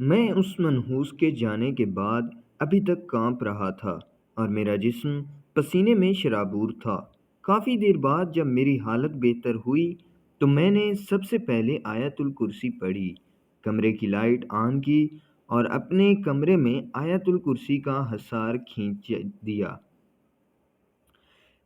मैं उस मनहूस के जाने के बाद अभी तक कांप रहा था और मेरा जिस्म पसीने में शराबूर था। काफ़ी देर बाद जब मेरी हालत बेहतर हुई तो मैंने सबसे पहले आयतुल कुर्सी पढ़ी, कमरे की लाइट ऑन की और अपने कमरे में आयतुल कुर्सी का हसार खींच दिया।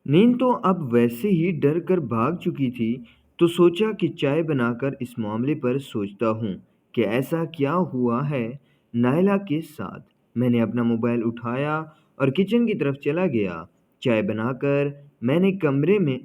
नींद तो अब वैसे ही डर कर भाग चुकी थी, तो सोचा कि चाय बनाकर इस मामले पर सोचता हूँ कि ऐसा क्या हुआ है नायला के साथ। मैंने अपना मोबाइल उठाया और किचन की तरफ चला गया। चाय बनाकर मैंने कमरे में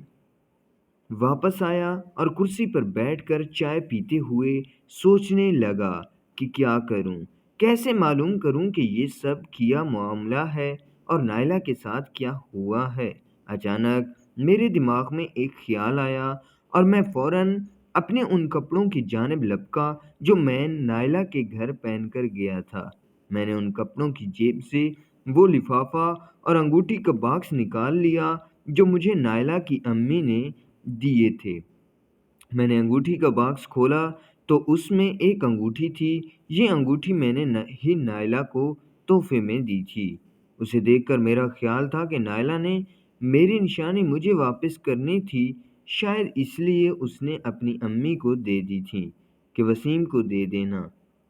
वापस आया और कुर्सी पर बैठकर चाय पीते हुए सोचने लगा कि क्या करूं, कैसे मालूम करूं कि ये सब किया मामला है और नायला के साथ क्या हुआ है। अचानक मेरे दिमाग में एक ख्याल आया और मैं फौरन अपने उन कपड़ों की जानिब लपका जो मैं नायला के घर पहनकर गया था। मैंने उन कपड़ों की जेब से वो लिफाफा और अंगूठी का बॉक्स निकाल लिया जो मुझे नायला की अम्मी ने दिए थे। मैंने अंगूठी का बॉक्स खोला तो उसमें एक अंगूठी थी। ये अंगूठी मैंने ही नायला को तोहफे में दी थी। उसे देखकर मेरा ख्याल था कि नायला ने मेरी निशानी मुझे वापस करनी थी। शायद इसलिए उसने अपनी अम्मी को दे दी थी कि वसीम को दे देना।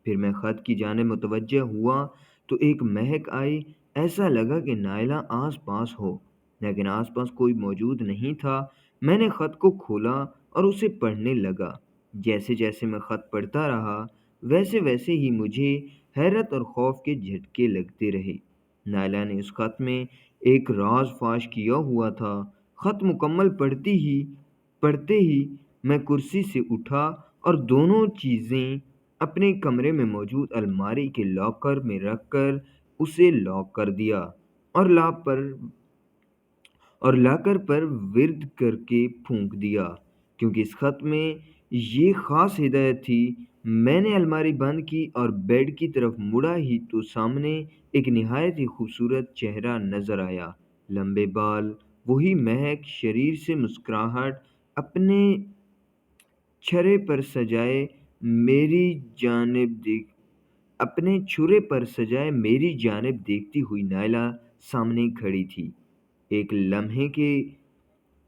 फिर मैं ख़त की जानिब मुतवज्जह हुआ तो एक महक आई। ऐसा लगा कि नायला आस पास हो, लेकिन आस पास कोई मौजूद नहीं था। मैंने ख़त को खोला और उसे पढ़ने लगा। जैसे जैसे मैं ख़त पढ़ता रहा, वैसे वैसे ही मुझे हैरत और खौफ के झटके लगते रहे। नायला ने उस ख़त में एक राज फाश किया हुआ था। ख़त मुकम्मल पढ़ते ही मैं कुर्सी से उठा और दोनों चीज़ें अपने कमरे में मौजूद अलमारी के लॉकर में रखकर उसे लॉक कर दिया और लाकर पर विर्द करके फूंक दिया, क्योंकि इस खत में ये ख़ास हिदायत थी। मैंने अलमारी बंद की और बेड की तरफ मुड़ा ही तो सामने एक निहायत ही खूबसूरत चेहरा नज़र आया। लंबे बाल, वही महक, शरीर से मुस्कुराहट, अपने छरे पर सजाए मेरी जानिब देख अपने छुरे पर सजाए मेरी जानिब देखती हुई नायला सामने खड़ी थी। एक लम्हे के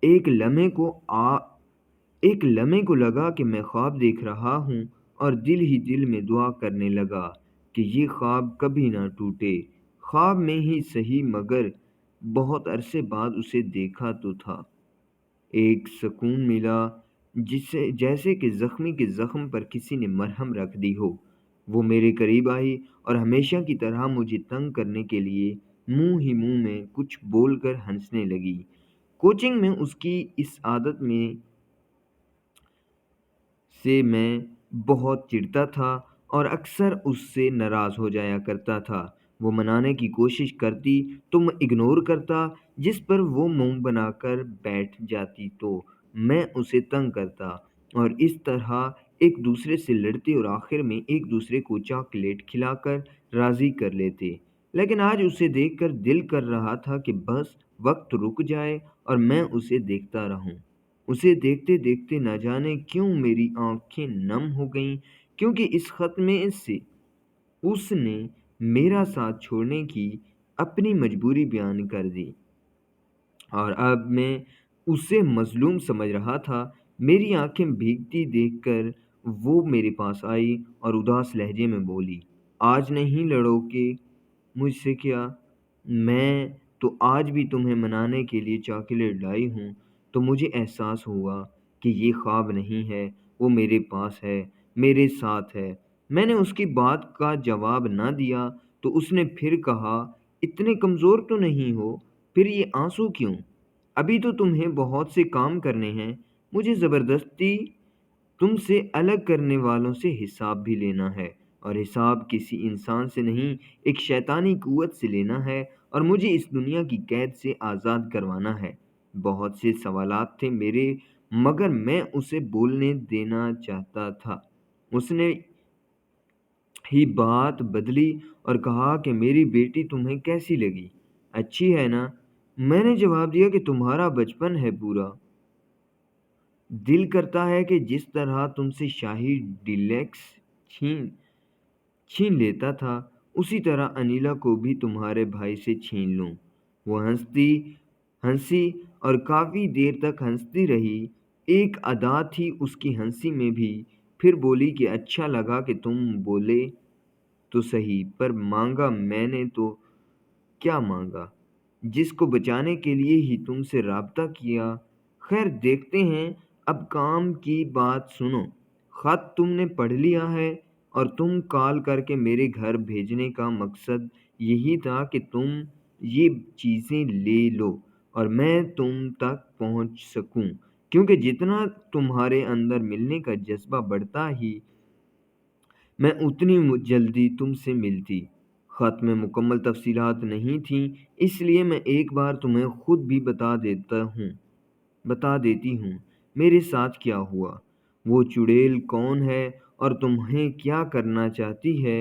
एक लम्हे को आ एक लम्हे को लगा कि मैं ख्वाब देख रहा हूँ और दिल ही दिल में दुआ करने लगा कि ये ख्वाब कभी ना टूटे। ख्वाब में ही सही, मगर बहुत अरसे बाद उसे देखा तो था। एक सुकून मिला, जिससे जैसे कि ज़ख्मी के ज़ख्म पर किसी ने मरहम रख दी हो। वो मेरे करीब आई और हमेशा की तरह मुझे तंग करने के लिए मुंह ही मुंह में कुछ बोलकर हंसने लगी। कोचिंग में उसकी इस आदत में से मैं बहुत चिढ़ता था और अक्सर उससे नाराज़ हो जाया करता था। वो मनाने की कोशिश करती तो मैं इग्नोर करता, जिस पर वो मुँह बनाकर बैठ जाती तो मैं उसे तंग करता और इस तरह एक दूसरे से लड़ते और आखिर में एक दूसरे को चॉकलेट खिलाकर राज़ी कर लेते। लेकिन आज उसे देखकर दिल कर रहा था कि बस वक़्त रुक जाए और मैं उसे देखता रहूँ। उसे देखते-देखते न जाने क्यों मेरी आँखें नम हो गईं, क्योंकि इस ख़त में से उसने मेरा साथ छोड़ने की अपनी मजबूरी बयान कर दी और अब मैं उसे मज़लूम समझ रहा था। मेरी आँखें भीगती देखकर वो मेरे पास आई और उदास लहजे में बोली, "आज नहीं लड़ोगे मुझसे क्या? मैं तो आज भी तुम्हें मनाने के लिए चॉकलेट लाई हूँ।" तो मुझे एहसास हुआ कि ये ख्वाब नहीं है, वो मेरे पास है, मेरे साथ है। मैंने उसकी बात का जवाब ना दिया तो उसने फिर कहा, "इतने कमज़ोर तो नहीं हो, फिर ये आँसू क्यों? अभी तो तुम्हें बहुत से काम करने हैं। मुझे ज़बरदस्ती तुमसे अलग करने वालों से हिसाब भी लेना है, और हिसाब किसी इंसान से नहीं, एक शैतानी क़ुव्वत से लेना है, और मुझे इस दुनिया की कैद से आज़ाद करवाना है।" बहुत से सवालात थे मेरे, मगर मैं उसे बोलने देना चाहता था। उसने ही बात बदली और कहा कि मेरी बेटी तुम्हें कैसी लगी? अच्छी है ना? मैंने जवाब दिया कि तुम्हारा बचपन है पूरा। दिल करता है कि जिस तरह तुमसे शाही डीलक्स छीन छीन लेता था, उसी तरह अनिला को भी तुम्हारे भाई से छीन लूं। वो हंसी और काफी देर तक हंसती रही। एक अदा थी उसकी हंसी में भी। फिर बोली कि अच्छा लगा कि तुम बोले तो सही, पर मांगा मैंने तो क्या मांगा, जिसको बचाने के लिए ही तुमसे राब्ता किया। खैर देखते हैं। अब काम की बात सुनो। खत तुमने पढ़ लिया है, और तुम कॉल करके मेरे घर भेजने का मकसद यही था कि तुम ये चीज़ें ले लो और मैं तुम तक पहुंच सकूं, क्योंकि जितना तुम्हारे अंदर मिलने का जज्बा बढ़ता ही मैं उतनी जल्दी तुमसे मिलती। खत में मुकम्मल तफसीलात नहीं थीं, इसलिए मैं एक बार तुम्हें खुद भी बता देती हूँ मेरे साथ क्या हुआ। वो चुड़ैल कौन है और तुम्हें क्या करना चाहती है,